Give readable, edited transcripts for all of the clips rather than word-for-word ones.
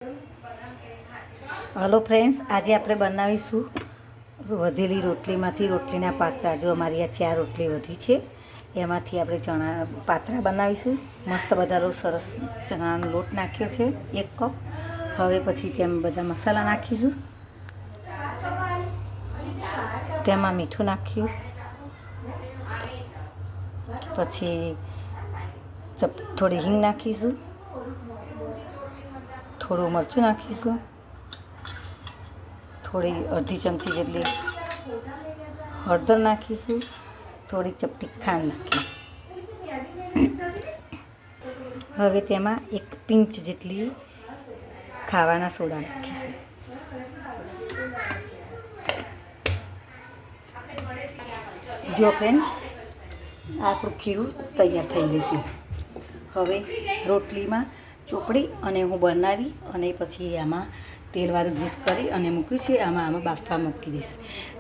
Hello friends, આજે આપણે બનાવીશું વધેલી રોટલીમાંથી રોટલીના પાતરા. જો અમારી આ 4 રોટલી વધી છે, એમાંથી આપણે ચણા પાતરા બનાવીશું. મસ્ત બધાનો સરસ ચણાનો લોટ નાખ્યો છે 1 કપ. હવે પછી તેમાં બધા મસાલા નાખીશું. તેમાં મીઠું નાખ્યું, પછી થોડી હિંગ નાખીશું, થોડું મરચું નાખીશું, થોડી અડધી ચમચી જેટલી હળદર નાખીશું, થોડી ચપટી ખાંડ નાખી. હવે તેમાં 1 પિંચ જેટલી ખાવાના સોડા નાખીશું. જો ફ્રેન્ડ્સ, આપણું ખીરું તૈયાર થઈ ગયું છે. હવે રોટલીમાં ચોપડી અને હું બનાવી અને પછી આમાં તેલવાળું ગ્રીસ કરી અને મૂક્યું છે. આમાં બાફવા મૂકી દઈશ.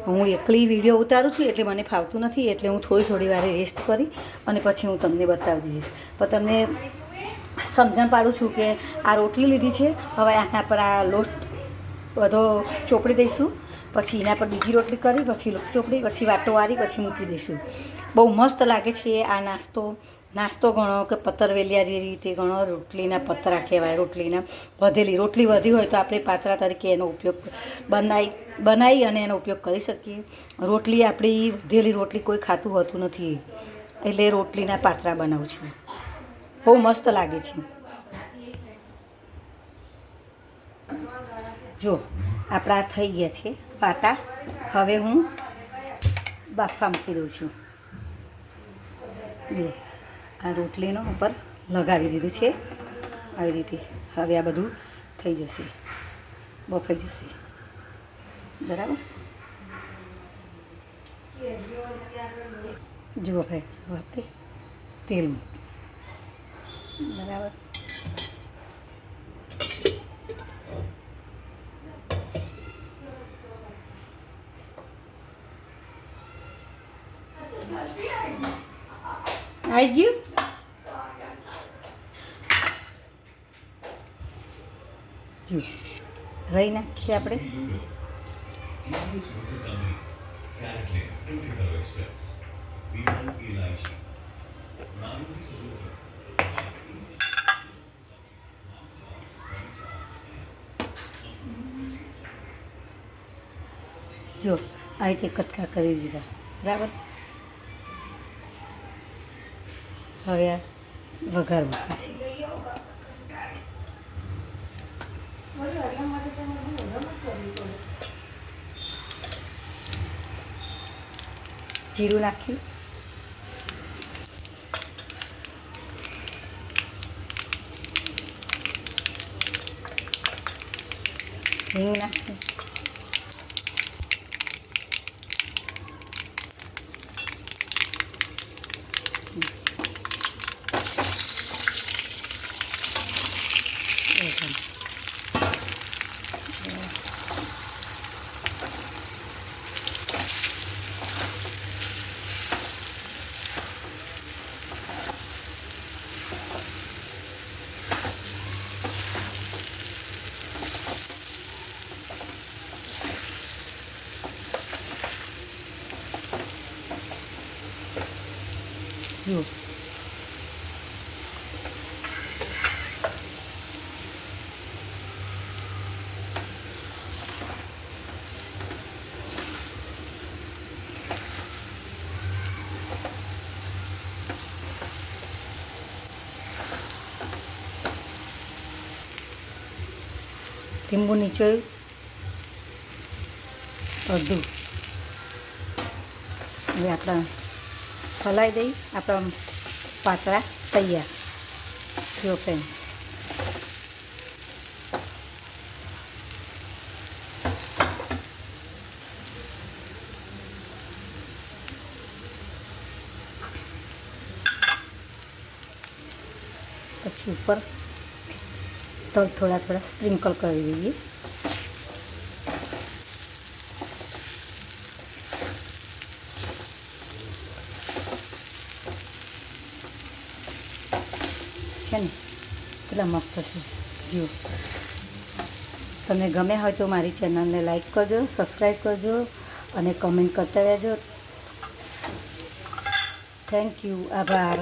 હું એકલી વિડીયો ઉતારું છું એટલે મને ફાવતું નથી, એટલે હું થોડી વારે રેસ્ટ કરી અને પછી હું તમને બતાવી દઈશ. પણ તમને સમજણ પાડું છું કે આ રોટલી લીધી છે, હવે આના પર આ લોટ બધો ચોપડી દઈશું. પછી એના પર બીજી રોટલી કરી, પછી લોટ ચોપડી, પછી વાટો વારી, પછી મૂકી દઈશું. બહુ મસ્ત લાગે છે આ નાસ્તો ગણો કે પતરવેલિયા જે રીતે ગણો, રોટલીના પતરા કહેવાય. રોટલીના વધેલી રોટલી વધી હોય તો આપણે પાતરા તરીકે એનો ઉપયોગ બનાવી અને એનો ઉપયોગ કરી શકીએ. રોટલી આપણી વધેલી રોટલી કોઈ ખાતું હોતું નથી, એટલે રોટલીના પાતરા બનાવું છું. બહુ મસ્ત લાગે છે. જો આપણા થઈ ગયા છે પાટા. હવે હું બાફવા મૂકી દઉં છું. જો આ રોટલીનો ઉપર લગાવી દીધું છે આવી રીતે. હવે આ બધું થઈ જશે, બફાઈ જશે. બરાબર. જુઓ ફ્રેન્ડ્સ, આપણે તેલ બરાબર. આવી ગયું. જો રહી નાખીએ આપણે. જો આ રીતે કટકા કરી દીધા. બરાબર. હવે આ વઘાર મૂકશે. જીરું નાખ્યું, હિંગ નાખ્યું, જુઓ લીંબુ નીચોયું અડધું. હવે આપણા હલાવી દઈ. આપણા પાતરા તૈયાર. જો ફ્રેન્ડ, પછી ઉપર તલ થોડા સ્પ્રિંકલ કરી દઈએ. છે ને કેટલા મસ્ત છે. જુઓ તમને ગમ્યા હોય તો મારી ચેનલને લાઈક કરજો, સબસ્ક્રાઈબ કરજો અને કમેન્ટ કરતા રહેજો. Thank you. આભાર.